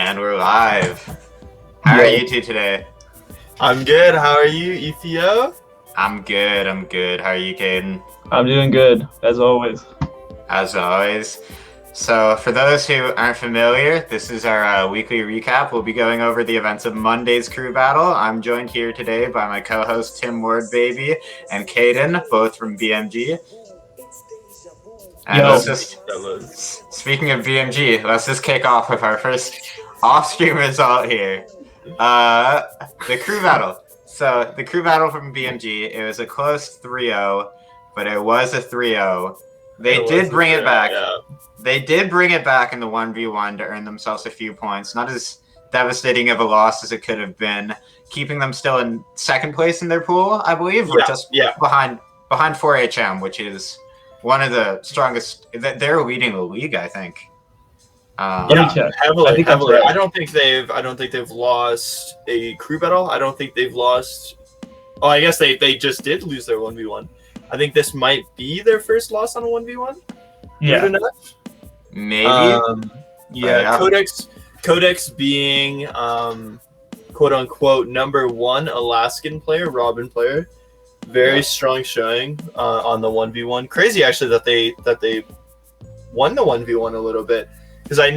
And we're live. How are you two today? I'm good. How are you, Ethio? I'm good. How are you, Caden? I'm doing good, as always. As always. So, for those who aren't familiar, this is our weekly recap. We'll be going over the events of Monday's crew battle. I'm joined here today by my co-host Tim Wardbaby and Caden, both from BMG. And let's just, speaking of BMG, let's just kick off with our first off-stream result here. The crew battle. So, the crew battle from BMG, it was a close 3-0, but it was a 3-0. They did bring it back. Yeah. They did bring it back in the 1v1 to earn themselves a few points. Not as devastating of a loss as it could have been, keeping them still in second place in their pool, I believe, or just behind 4HM, which is one of the strongest. They're leading the league, I think. Heavily. Right. I don't think they've lost a crew battle. I don't think they've lost. Oh, I guess they just did lose their 1v1. I think this might be their first loss on a 1v1. Yeah. Maybe. Codex being quote unquote number one Alaskan player, Robin player. Very strong showing on the 1v1. Crazy actually that they won the 1v1 a little bit. Because I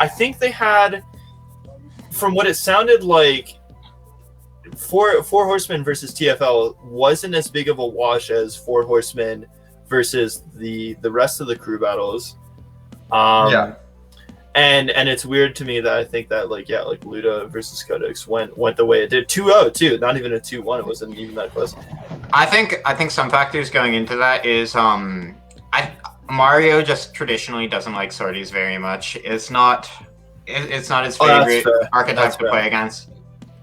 think they had, from what it sounded like, Four Horsemen versus TFL wasn't as big of a wash as Four Horsemen versus the rest of the crew battles. And it's weird to me that I think that like Luda versus Codex went the way it did. 2-0 too, not even a 2-1. It wasn't even that close. I think some factors going into that is Mario just traditionally doesn't like sorties very much. It's not his favorite archetype to play against.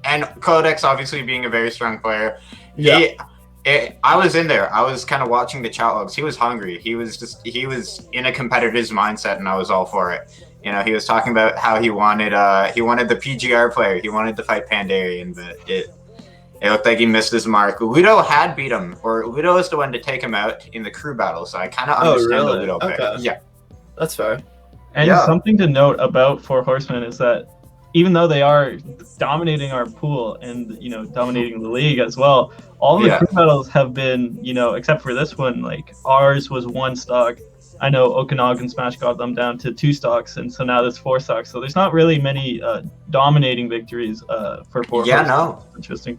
And Codex obviously being a very strong player. I was in there. I was kind of watching the chat logs. He was hungry. He was in a competitor's mindset, and I was all for it. You know, he was talking about how he wanted the PGR player. He wanted to fight Pandarian, but it looked like he missed his mark. Ludo had beat him, or Ludo is the one to take him out in the crew battle, so I kind of understand the Ludo pick. Yeah. That's fair. And something to note about Four Horsemen is that even though they are dominating our pool and, dominating the league as well, all the crew battles have been, except for this one, like ours was 1 stock. I know Okanagan Smash got them down to 2 stocks, and so now there's 4 stocks. So there's not really many dominating victories for Four Horsemen. Yeah, no. Interesting.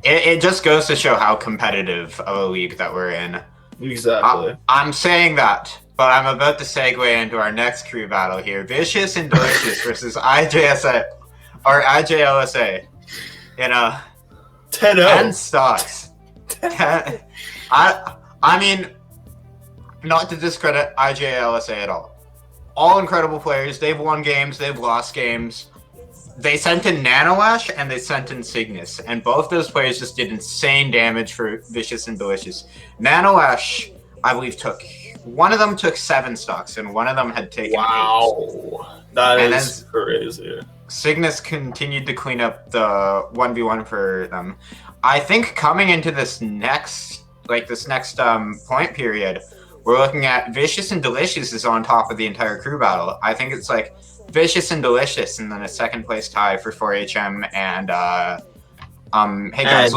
It just goes to show how competitive of a league that we're in. Exactly. I'm saying that, but I'm about to segue into our next crew battle here. Vicious and Delicious versus IJLSA. 10-0. 10 stocks. I mean, not to discredit IJLSA at all. All incredible players. They've won games. They've lost games. They sent in Nanoash and they sent in Cygnus, and both those players just did insane damage for Vicious and Delicious. Nanoash, I believe, one of them took 7 stocks, and one of them had taken 8. Wow, that is crazy. Cygnus continued to clean up the 1v1 for them. I think coming into this next point period, we're looking at Vicious and Delicious is on top of the entire crew battle. I think it's like Vicious and Delicious, and then a second place tie for 4HM and Hey Guys.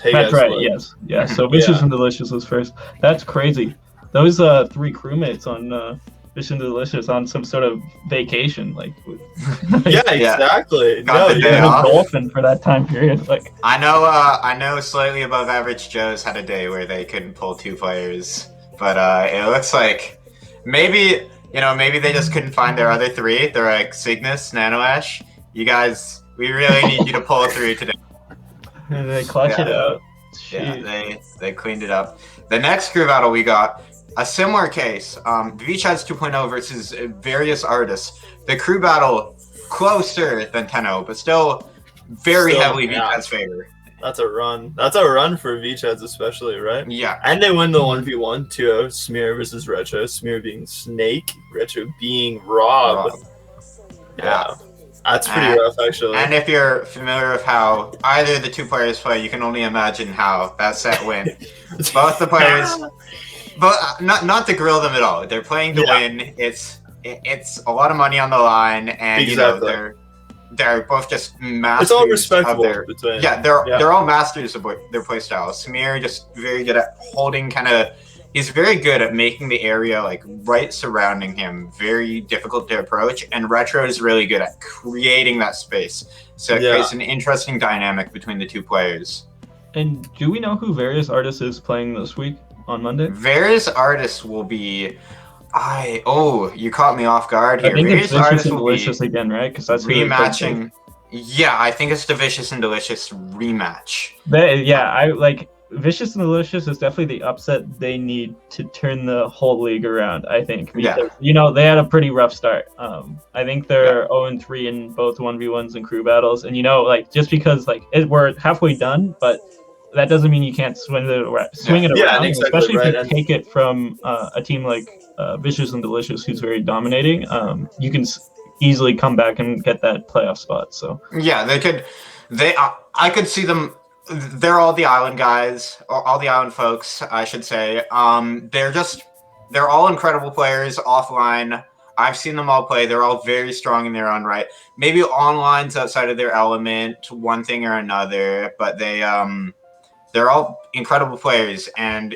That's right. Look. Yes. Yeah. So Vicious and Delicious was first. That's crazy. Those 3 crewmates on Vicious and Delicious on some sort of vacation, exactly. They're a dolphin for that time period. Like I know slightly above average Joes had a day where they couldn't pull 2 players, but it looks like maybe they just couldn't find their other 3. They're like, Cygnus, Nanoash, you guys, we really need you to pull through today. And they clutch it out. Yeah, they cleaned it up. The next crew battle we got, a similar case, VChats 2.0 versus various artists. The crew battle closer than 10-0, but still very heavily VChats' favor. That's a run. That's a run for VChats especially, right? Yeah. And they win the 1v1 2-0, Smear versus Retro. Smear being Snake, Retro being Rob. Yeah. That's pretty rough, actually. And if you're familiar with how either of the 2 players play, you can only imagine how that set went. Both the players, but not to grill them at all. They're playing to win. It's a lot of money on the line, and they're both just masters It's all of respectable their. between. Yeah, they're all masters of their playstyle. Samir just very good at holding kind of. He's very good at making the area like right surrounding him very difficult to approach, and Retro is really good at creating that space. So it creates an interesting dynamic between the two players. And do we know who Various Artists is playing this week on Monday? Various Artists will be. You caught me off guard here. I think Various it's Vicious Artists and will Delicious be again, right? Because that's who they're playing rematching. Yeah, I think it's the Vicious and Delicious rematch. I like Vicious and Delicious is definitely the upset they need to turn the whole league around, I think. Because, they had a pretty rough start. I think they're 0-3 in both 1v1s and crew battles. And, just because, we're halfway done, but that doesn't mean you can't swing it around. Exactly, especially right. if you take it from a team like Vicious and Delicious, who's very dominating. You can easily come back and get that playoff spot. So yeah, they could. I could see them. They're all the island guys, or all the island folks, I should say. They're all incredible players offline. I've seen them all play. They're all very strong in their own right. Maybe online's outside of their element, one thing or another, but they're all incredible players. And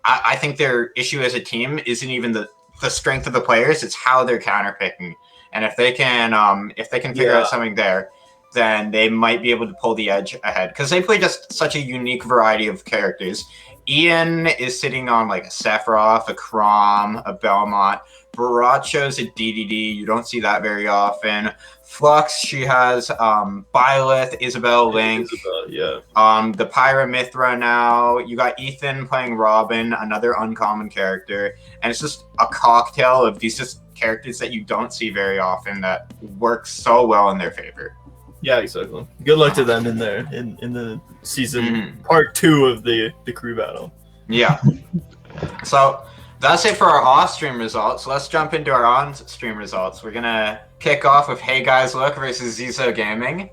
I think their issue as a team isn't even the strength of the players; it's how they're counterpicking. And if they can figure out something there, then they might be able to pull the edge ahead, because they play just such a unique variety of characters. Ian is sitting on like a Sephiroth, a Chrom, a Belmont. Baracho's a DDD. You don't see that very often. Flux, she has Byleth, Isabel, Link. The Pyra Mithra now. You got Ethan playing Robin, another uncommon character. And it's just a cocktail of these just characters that you don't see very often that work so well in their favor. Yeah, exactly. Good luck to them in the season part 2 of the crew battle. Yeah. So that's it for our off-stream results. Let's jump into our on-stream results. We're gonna kick off with Hey Guys Look versus Zizo Gaming.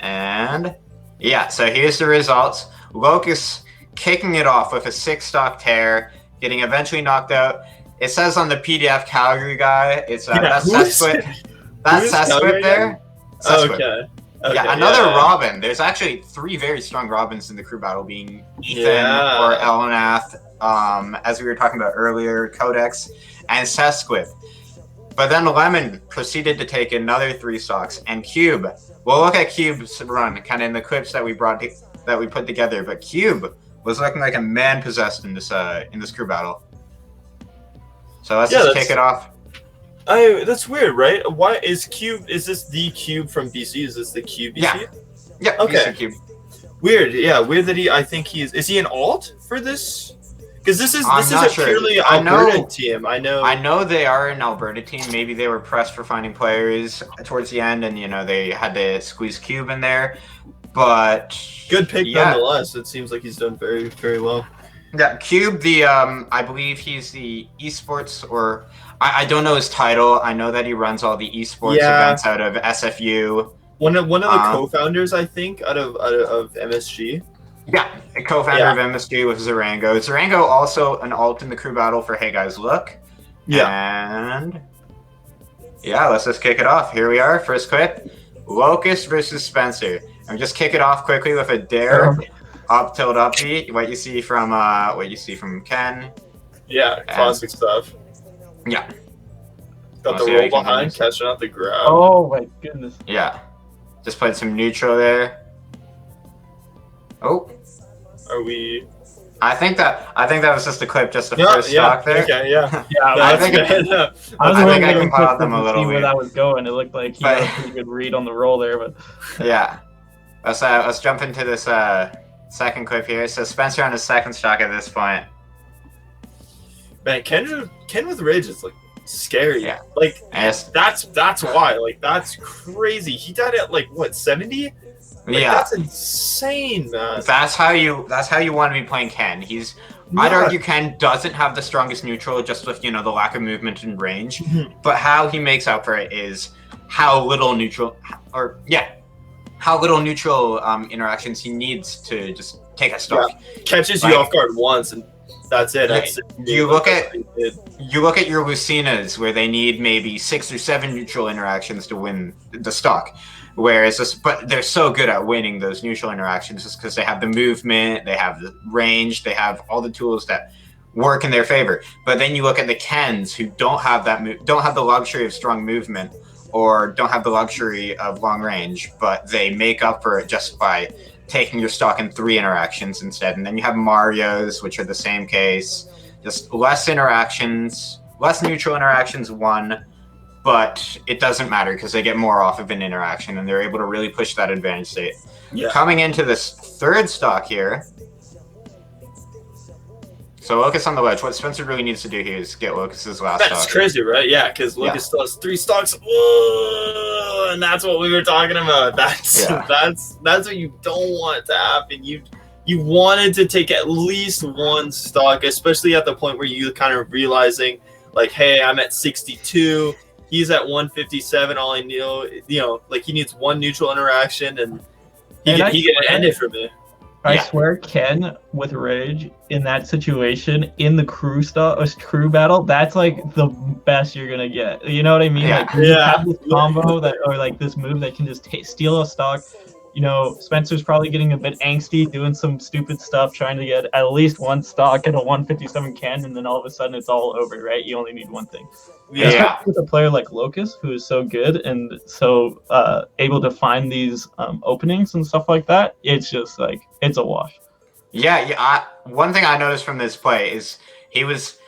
And yeah, so here's the results. Locus kicking it off with a 6-stock tear, getting eventually knocked out. It says on the PDF Calgary guy, it's that's Sesquip. That's Sesquip there. Okay. Yeah, another Robin. There's actually 3 very strong Robins in the crew battle, being Ethan or Elnath, as we were talking about earlier, Codex, and Sesquip. But then Lemon proceeded to take another 3 stocks, and Cube. We'll look at Cube's run, kind of in the clips that we put together. But Cube was looking like a man possessed in this crew battle. So let's just kick it off. That's weird, right? Why is Cube? Is this the Cube from BC? Is this the Cube BC? Yeah. Okay. BC Cube. Weird. Yeah. Weird that I think he's. Is he an alt for this? Because this is a purely Alberta team. I know they are an Alberta team. Maybe they were pressed for finding players towards the end, and they had to squeeze Cube in there. But good pick nonetheless. It seems like he's done very, very well. Yeah, Cube. I believe he's the esports, or I don't know his title. I know that he runs all the esports events out of SFU. One of the co-founders, I think, out of MSG. Yeah, a co-founder of MSG with Zarango. Zarango also an alt in the crew battle for Hey Guys Look. Yeah. And yeah, let's just kick it off. Here we are, first clip. Locust versus Spencer. And just kick it off quickly with a dare. Up tilt up beat. What you see from Ken. Yeah, classic stuff. Yeah. Got the roll behind, catching out the grab. Oh my goodness. Yeah. Just played some neutral there. Oh. Are we? I think that was just a clip, just the first stock there. Okay, yeah. I think I can pause them a little see bit. Where that was going. It looked like he had a pretty good read on the roll there, but yeah. Let's jump into this second clip here. So Spencer on his second stock at this point. Man, Ken with Rage is like scary. Yeah. Like that's why. Like that's crazy. He died at like what 70? Like, that's insane, man. That's how you want to be playing Ken. I'd argue Ken doesn't have the strongest neutral, just with the lack of movement and range. Mm-hmm. But how he makes up for it is how little neutral interactions he needs to just take a stock. Yeah. Catches you off guard once and That's it. Yeah, That's it. you look That's at- what he did. You look at your Lucinas where they need maybe 6 or 7 neutral interactions to win the stock. Whereas this, but they're so good at winning those neutral interactions just because they have the movement, they have the range, they have all the tools that work in their favor. But then you look at the Kens who don't have that don't have the luxury of strong movement or don't have the luxury of long range, but they make up for it just by taking your stock in 3 interactions instead. And then you have Mario's, which are the same case. Just less interactions, less neutral interactions, 1, but it doesn't matter because they get more off of an interaction and they're able to really push that advantage state. Yeah. Coming into this third stock here, so Locust on the ledge. What Spencer really needs to do here is get Locust's last That's stock. crazy, right? Yeah, because Lucas still has 3 stocks. Whoa, and that's what we were talking about. That's what you don't want to happen. You wanted to take at least 1 stock, especially at the point where you kind of realizing, like, hey, I'm at 62. He's at 157. All I know, like he needs 1 neutral interaction, and he can end it for me. I swear, Ken with Rage in that situation in the crew battle, that's like the best you're gonna get. You know what I mean? Yeah. Like you have this combo that, or like this move that can just steal a stock. You know, Spencer's probably getting a bit angsty, doing some stupid stuff, trying to get at least 1 stock at a 157 Ken, and then all of a sudden it's all over, right? You only need 1 thing. Yeah. Especially with a player like Locust, who is so good and so able to find these openings and stuff like that, it's just like, it's a wash. Yeah. One thing I noticed from this play is he was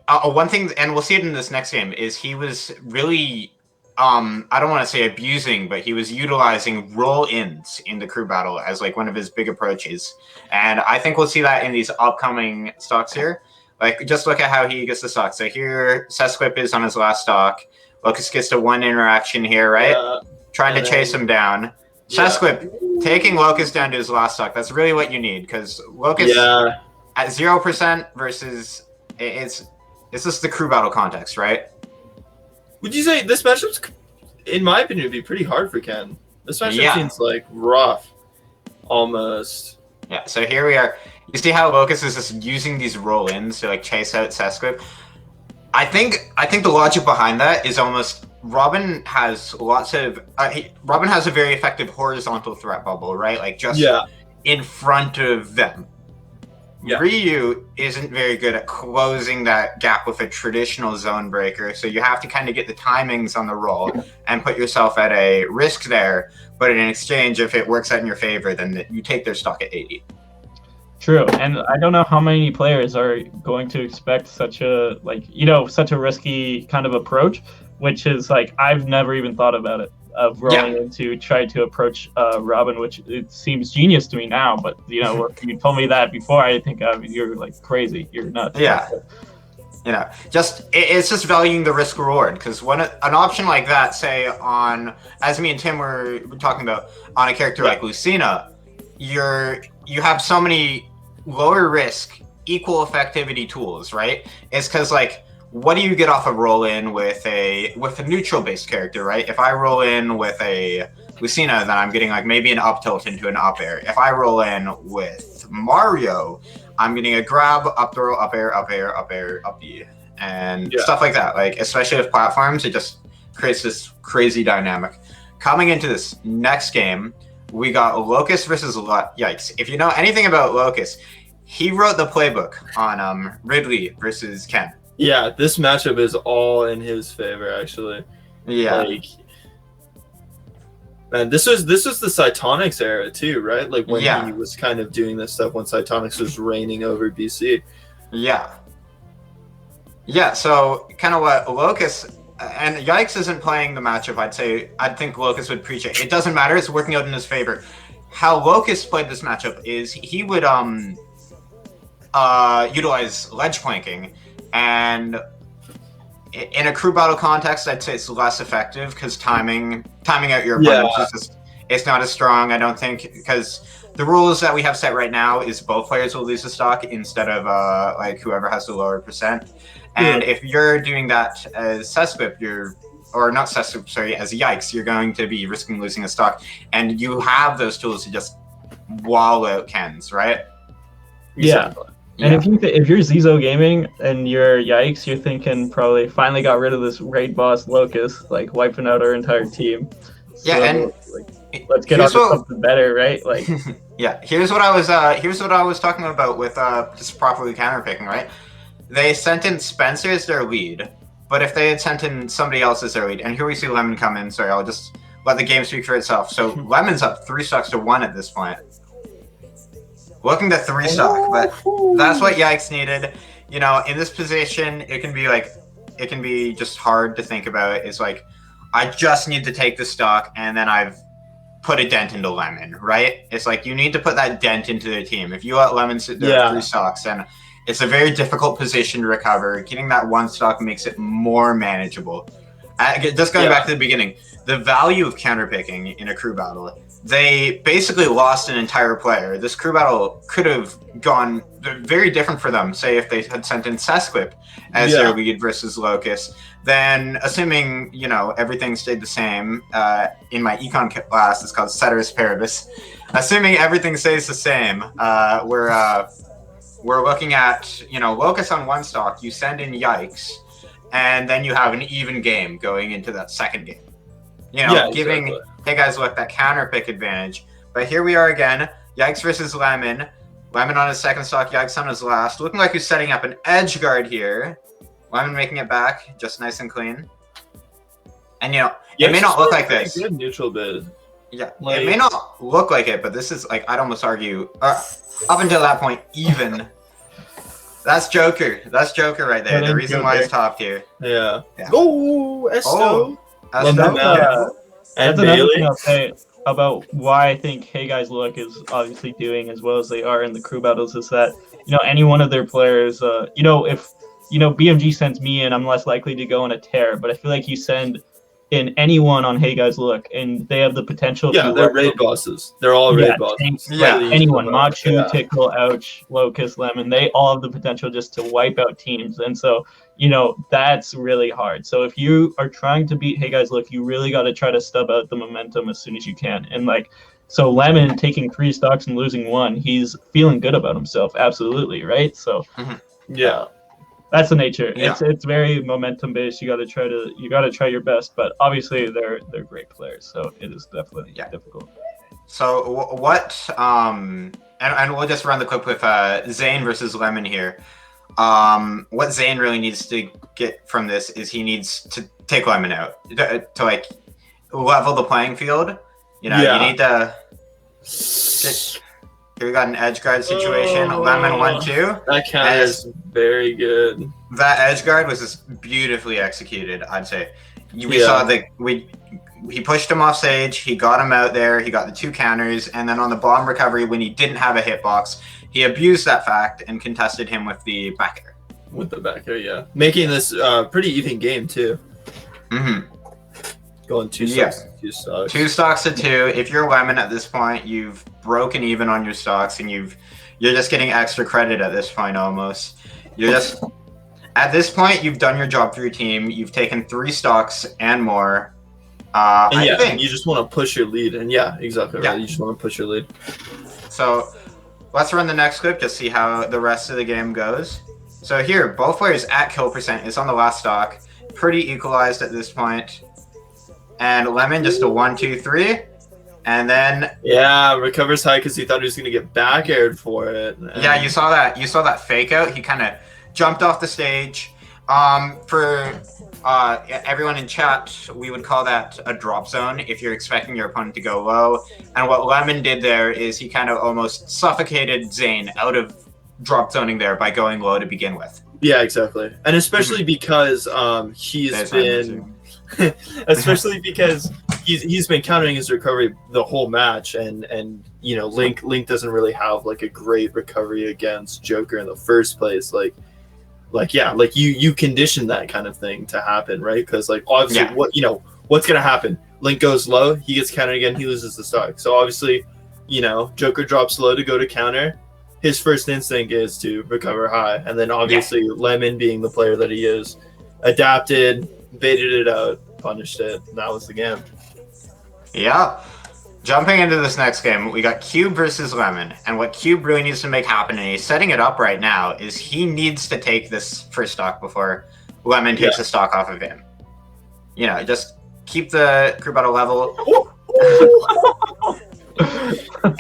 one thing, and we'll see it in this next game, is he was really I don't want to say abusing, but he was utilizing roll-ins in the crew battle as like one of his big approaches. And I think we'll see that in these upcoming stocks here. Like, just look at how he gets the stock. So here, Sesquip is on his last stock. Locust gets to 1 interaction here, right? Trying to chase him down. Yeah. Sesquip taking Locust down to his last stock. That's really what you need, because Locust at 0% versus it's just the crew battle context, right? Would you say this matchup's, in my opinion, would be pretty hard for Ken? This matchup seems like rough, almost. Yeah, so here we are. You see how Locust is just using these roll-ins to like chase out Sesquip? I think the logic behind that is almost Robin has lots of Robin has a very effective horizontal threat bubble, right? Like just in front of them. Yeah. Ryu isn't very good at closing that gap with a traditional zone breaker, so you have to kind of get the timings on the roll and put yourself at a risk there. But in exchange, if it works out in your favor, then you take their stock at 80. True, and I don't know how many players are going to expect such a such a risky kind of approach, which is like I've never even thought about it. Of rolling in to try to approach Robin, which it seems genius to me now. But if you told me that before, I think you're like crazy. You're nuts. Yeah. It's just valuing the risk reward, because an option like that, say on, as me and Tim were talking about, on a character like Lucina, you have so many lower risk, equal effectivity tools, right? It's because like, what do you get off a roll in with a neutral based character, right? If I roll in with a Lucina, then I'm getting like maybe an up tilt into an up air. If I roll in with Mario, I'm getting a grab, up throw, up air, up air, up air, up B, and stuff like that. Like, especially with platforms, it just creates this crazy dynamic. Coming into this next game, we got Locust versus Yikes. If you know anything about Locust, he wrote the playbook on Ridley versus Ken. Yeah, this matchup is all in his favor, actually. Yeah. Like, man, this was the Cytonics era too, right? Like when he was kind of doing this stuff when Cytonics was reigning over BC. Yeah. Yeah, so kind of what Locust and Yikes isn't playing the matchup, I'd think Locust would preach it. It doesn't matter, it's working out in his favor. How Locust played this matchup is he would utilize ledge planking. And in a crew battle context, I'd say it's less effective because timing out your opponents is just, it's not as strong, I don't think, because the rules that we have set right now is both players will lose a stock instead of like whoever has the lower percent. And if you're doing that as Sesquip, as Yikes, you're going to be risking losing a stock, and you have those tools to just wall out Kens, right? Yeah. And Yeah. if you're Zizo Gaming and you're Yikes, you're thinking probably finally got rid of this raid boss Locust, like wiping out our entire team. Yeah, and So like, let's get on here's to what something better, right? Like, yeah, here's what I was talking about with just properly counterpicking, right? They sent in Spencer as their lead, but if they had sent in somebody else as their lead, and here we see Lemon come in. Sorry, I'll just let the game speak for itself. So Lemon's up 3 stocks to 1 at this point. Looking to 3 stock, but that's what Yikes needed. You know, in this position, it can be just hard to think about. It's like, I just need to take the stock, and then I've put a dent into Lemon, right? It's like you need to put that dent into the team. If you let Lemon sit there at 3 stocks, then it's a very difficult position to recover. Getting that 1 stock makes it more manageable. Just going back to the beginning, the value of counterpicking in a crew battle, they basically lost an entire player. This crew battle could have gone very different for them. Say if they had sent in Sesquip as their lead versus Locust, then assuming, you know, everything stayed the same, in my econ class, it's called Ceteris Paribus. Assuming everything stays the same, we're looking at, you know, Locust on 1 stock, you send in Yikes, and then you have an even game going into that second game. You know, giving Hey Guys Look that counter pick advantage. But here we are again, Yikes versus Lemon. Lemon on his 2nd stock, Yikes on his last. Looking like he's setting up an edge guard here. Lemon making it back, just nice and clean. And you know, it may not look like this. Good neutral bid. Yeah, like, it may not look like it, but this is like, I'd almost argue, up until that point, even. That's Joker. That's Joker right there. The reason why he's top tier. Yeah. Oh, Esto. That's another thing I'll say about why I think Hey Guys Look is obviously doing as well as they are in the crew battles is that, you know, any one of their players, you know, if, you know, BMG sends me in, I'm less likely to go on a tear, but I feel like you send in anyone on Hey Guys Look and they have the potential to... Yeah, they're raid bosses. They're all raid bosses. Anyone, Machu, Tickle, Ouch, Locust, Lemon, they all have the potential just to wipe out teams. And so, you know, that's really hard. So if you are trying to beat Hey Guys Look, you really got to try to stub out the momentum as soon as you can. And like, so Lemon taking 3 stocks and losing 1, he's feeling good about himself. Absolutely. Right. So yeah, that's the nature. It's very momentum based. You got to try your best, but obviously they're great players. So it is definitely difficult. So what, and we'll just run the clip with Zane versus Lemon here. What Zane really needs to get from this is he needs to take Lemon out to like level the playing field. You know, you need to. Here we got an edge guard situation. Lemon 1-2. That counter is very good. That edge guard was just beautifully executed, I'd say. We saw he pushed him off stage, he got him out there, he got the 2 counters, and then on the bomb recovery when he didn't have a hitbox, he abused that fact and contested him with the back air. With the back air, yeah. Making this pretty even game too. Going 2 stocks. 2 stocks to 2. If you're Lemon at this point, you've broken even on your stocks, and you're just getting extra credit at this point almost. You're just at this point you've done your job for your team. You've taken 3 stocks and more. I think you just want to push your lead, and exactly right. You just want to push your lead. So let's run the next clip to see how the rest of the game goes. So here, both players at kill percent is on the last stock, pretty equalized at this point. And Lemon just a 1-2-3, and then recovers high because he thought he was gonna get back aired for it. Yeah, you saw that. You saw that fake out. He kind of jumped off the stage. For everyone in chat, we would call that a drop zone if you're expecting your opponent to go low. And what Lemon did there is he kind of almost suffocated Zane out of drop zoning there by going low to begin with. Yeah, exactly. And especially because he's been. Especially because he's been countering his recovery the whole match, and you know, Link doesn't really have like a great recovery against Joker in the first place. Like you condition that kind of thing to happen, right? Because like obviously what's gonna happen? Link goes low, he gets countered again, he loses the stock. So obviously, you know, Joker drops low to go to counter. His first instinct is to recover high, and then obviously Lemon, being the player that he is, adapted, baited it out, punished it, and that was the game. Yeah. jumping into this next game, we got Cube versus Lemon, and what Cube really needs to make happen, and he's setting it up right now, is he needs to take this first stock before Lemon takes the stock off of him. You know, just keep the crew battle level.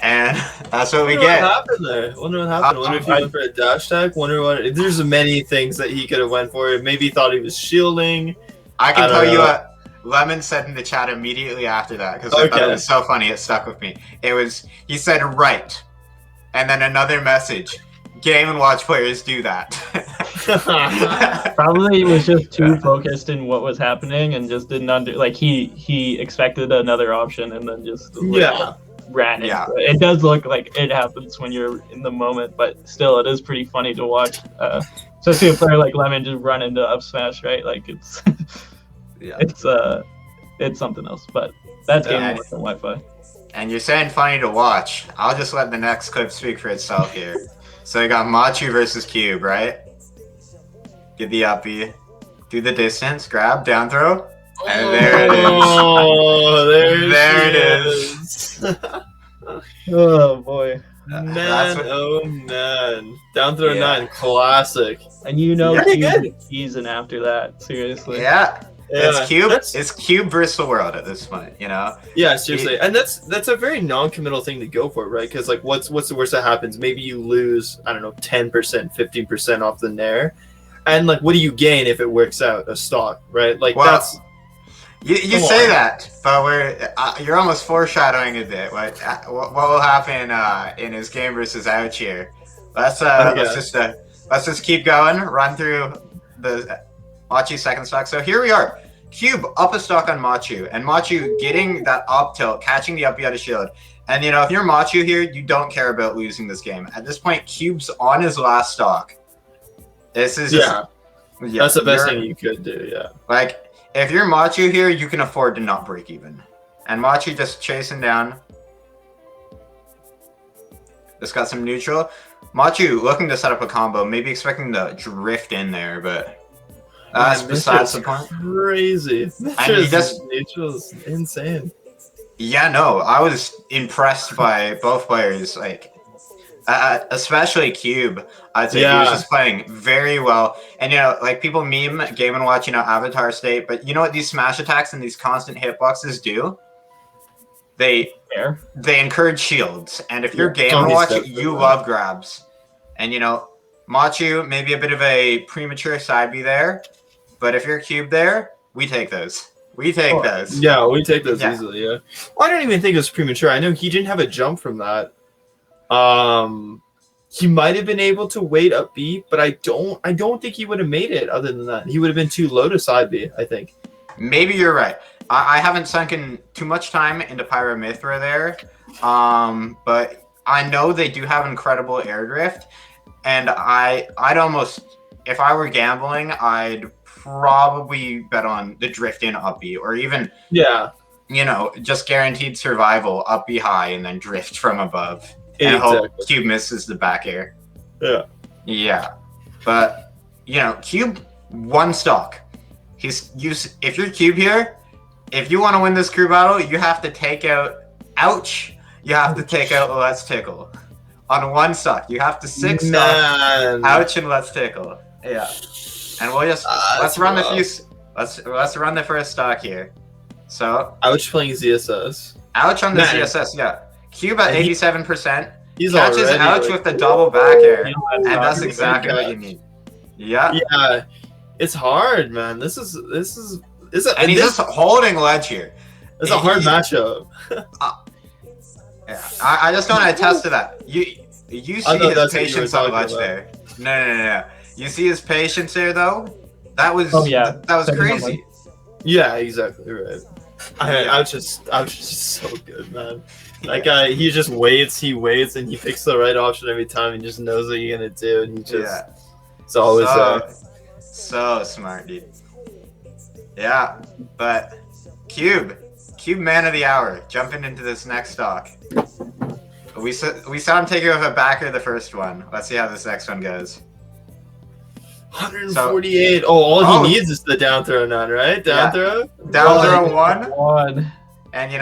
And that's what we get. What happened there? Wonder what happened. Wonder if he went for a dash attack. Wonder what. There's many things that he could have went for. Maybe he thought he was shielding. I can tell you what Lemon said in the chat immediately after that, because I thought it was so funny. It stuck with me. He said right, and then another message. Game & Watch players do that. Probably he was just too focused in what was happening and just didn't he expected another option and then just ran it. Yeah. It does look like it happens when you're in the moment, but still it is pretty funny to watch. Especially a player like Lemon just run into up smash, right? Like it's it's something else. But that's game with the Wi-Fi. And you're saying funny to watch. I'll just let the next clip speak for itself here. So you got Machu versus Cube, right? Get the uppy, do the distance, grab, down throw, and there it is. Oh, there it is. Oh boy. Man. Down throw 9, classic. And Cube easing after that, seriously. Yeah. It's Cube. It's Cube versus the world at this point, you know. Yeah, seriously, and that's a very non-committal thing to go for, right? Because like, what's the worst that happens? Maybe you lose, I don't know, 10%, 15% off the nair, and like, what do you gain if it works out? A stock, right? Like that's. You say that, but you're almost foreshadowing a bit. What will happen in his game versus Ouch here? Let's just keep going. Run through the Machu second stock. So here we are. Cube up a stock on Machu, and Machu getting that up tilt, catching the up out of shield. And if you're Machu here, you don't care about losing this game. At this point, Cube's on his last stock. This is that's the best thing you could do. Yeah. Like if you're Machu here, you can afford to not break even. And Machu just chasing down. Just got some neutral. Machu looking to set up a combo, maybe expecting to drift in there, but. That's besides the point. Crazy. Neutral's insane. Yeah, no, I was impressed by both players. Like, especially Cube. I'd say he was just playing very well. And like people meme Game & Watch, Avatar State, but you know what these smash attacks and these constant hitboxes do? They encourage shields. And if you're Game & Watch, you love grabs. And Machu, maybe a bit of a premature side B there. But if you're Cube there, we take those. We take those. Yeah, we take those easily, yeah. Well, I don't even think it was premature. I know he didn't have a jump from that. He might have been able to wait up B, but I don't think he would have made it other than that. He would have been too low to side B, I think. Maybe you're right. I haven't sunken too much time into Pyramithra there. But I know they do have incredible air drift. And I'd almost, if I were gambling, I'd probably bet on the drift in up B, or even just guaranteed survival up B high and then drift from above and hope Cube misses the back air. Yeah, but Cube one stock. If you're Cube here, if you want to win this crew battle, you have to take out Ouch. You have to take out Let's Tickle on one stock. You have to 6 stock Ouch and Let's Tickle. Yeah. And we'll just let's run the first stock here. So Ouch playing ZSS. Ouch on the ZSS, yeah. Cube at 87%. He catches Ouch with the double back air, and that's exactly what you need. Yeah. Yeah. It's hard, man. This is and he's just holding ledge here. It's a hard matchup. Yeah, I just want to attest to that. You see his patience on ledge there. No. You see his patience there, though? That was that was crazy. Yeah, exactly right. Ouch is so good, man. That guy, he just waits, and he picks the right option every time, and just knows what you're gonna do, and he just it's always so smart, dude. Yeah, but Cube man of the hour, jumping into this next stock. We saw him take it with a backer the first one. Let's see how this next one goes. 148. All he needs is the down throw 9, right? Down throw 1. And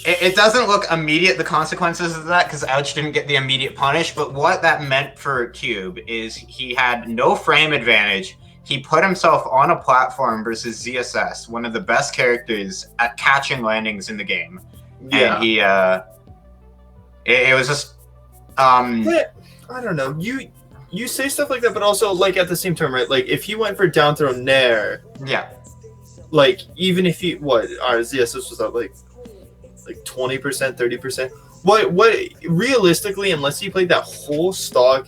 it doesn't look immediate, the consequences of that, because Ouch didn't get the immediate punish, but what that meant for Cube is he had no frame advantage. He put himself on a platform versus ZSS, one of the best characters at catching landings in the game. Yeah. And he, it was just, But, I don't know. You say stuff like that, but also, like, at the same time, right? Like, if he went for down throw nair, yeah. like, even if he, our ZSS was up, like 20%, 30%. What, realistically, unless he played that whole stock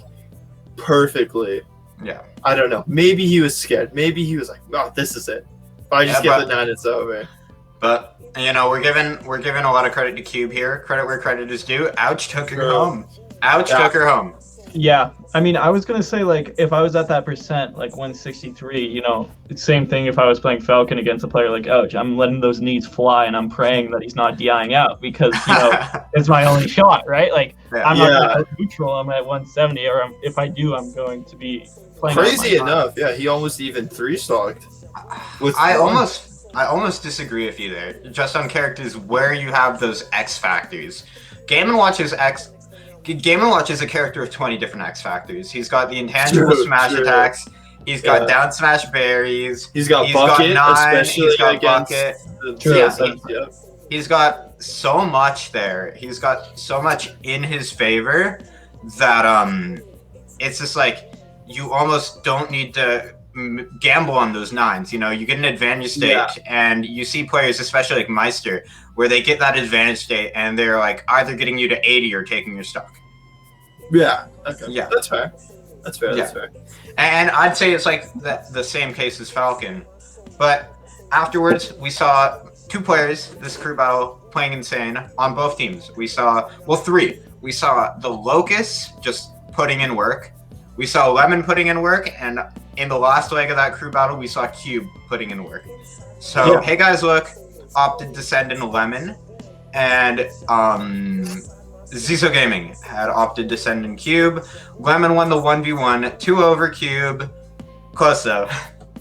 perfectly, Yeah. I don't know. Maybe he was scared. Maybe he was like, oh, this is it. If I just get the 9, it's over. But, you know, we're giving a lot of credit to Cube here. Credit where credit is due. Ouch took her home. Ouch took her home. Yeah, I mean, I was gonna say, like, if I was at that percent, like 163, you know, it's same thing if I was playing Falcon against a player like Ouch. I'm letting those knees fly, and I'm praying that he's not DIing out because, you know, it's my only shot, right? Like, I'm not going to neutral. I'm at 170, or if I do, I'm going to be playing. Crazy enough, yeah, he almost even 3-stocked. I almost disagree with you there. Just on characters where you have those X factors. Game & Watch is a character of 20 different X factors. He's got the intangible smash attacks. He's got down smash berries. He's got bucket, 9, especially he's got against bucket. He's got so much there. He's got so much in his favor that it's just like you almost don't need to gamble on those 9s. You know, you get an advantage state, and you see players, especially like Meister, where they get that advantage state and they're like either getting you to 80 or taking your stock. Yeah. Okay. Yeah. That's fair. That's fair. And I'd say it's like the same case as Falcon. But afterwards, we saw 2 players, this crew battle, playing insane on both teams. We saw, 3. We saw the Locust just putting in work. We saw Lemon putting in work. And in the last leg of that crew battle, we saw Cube putting in work. So, Hey Guys Look opted to send in Lemon. And Zizo Gaming had opted to send in Cube. Lemon won the 1v1, 2 over Cube. Close though.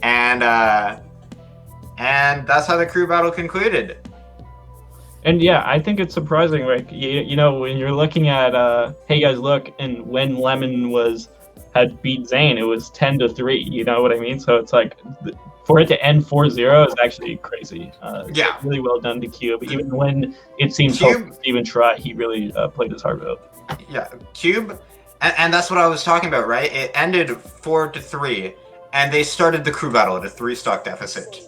And that's how the crew battle concluded. And yeah, I think it's surprising, like, you know, when you're looking at Hey Guys Look, and when Lemon had beat Zane, it was 10-3, you know what I mean? So it's like, for it to end 4-0 is actually crazy. Really well done to Cube. Even when it seems hopeless to even try, he really played his heart out. Yeah, Cube, and that's what I was talking about, right? It ended 4-3, and they started the crew battle at a 3-stock deficit.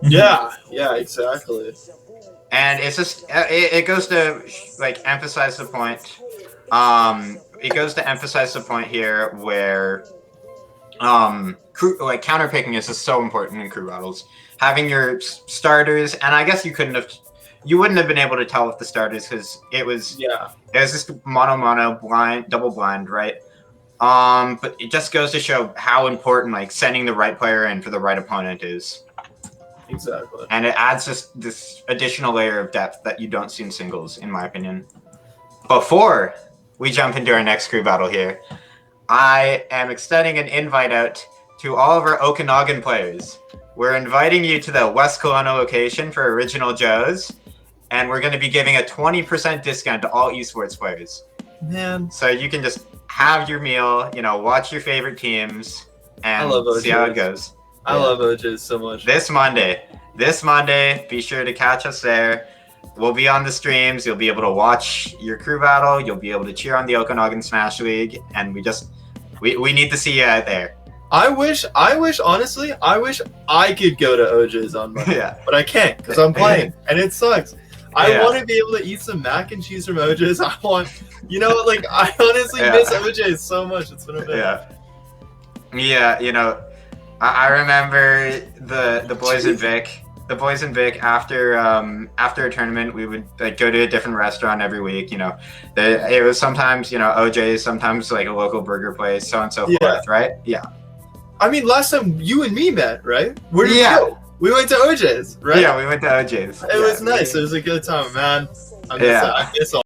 Yeah, exactly. And it's just, it goes to, like, emphasize the point. It goes to emphasize the point here where counter picking is just so important in crew battles. Having your starters, and I guess you wouldn't have been able to tell with the starters because it was just mono blind, double blind, right? But it just goes to show how important like sending the right player in for the right opponent is. Exactly. And it adds just this additional layer of depth that you don't see in singles, in my opinion. Before we jump into our next crew battle here, I am extending an invite out to all of our Okanagan players. We're inviting you to the West Kelowna location for Original Joe's, and we're going to be giving a 20% discount to all esports players. Man. So you can just have your meal, you know, watch your favorite teams, and see how it goes. I love OJ's so much. This Monday, be sure to catch us there. We'll be on the streams. You'll be able to watch your crew battle. You'll be able to cheer on the Okanagan Smash League, and we need to see you out there. I wish honestly, I could go to OJ's on Monday, but I can't because I'm playing, and it sucks. I want to be able to eat some mac and cheese from OJ's. I want, you know, like I honestly miss OJ's so much. It's been a bit. Yeah, you know, I remember the boys in Vic. The boys in Vic after a tournament, we would like go to a different restaurant every week. You know, it was sometimes OJ's, sometimes like a local burger place, so on and so forth, right? Yeah. I mean, last time you and me met, right? Where did we go? We went to OJ's, right? Yeah, we went to OJ's. It was nice. It was a good time, man. I miss all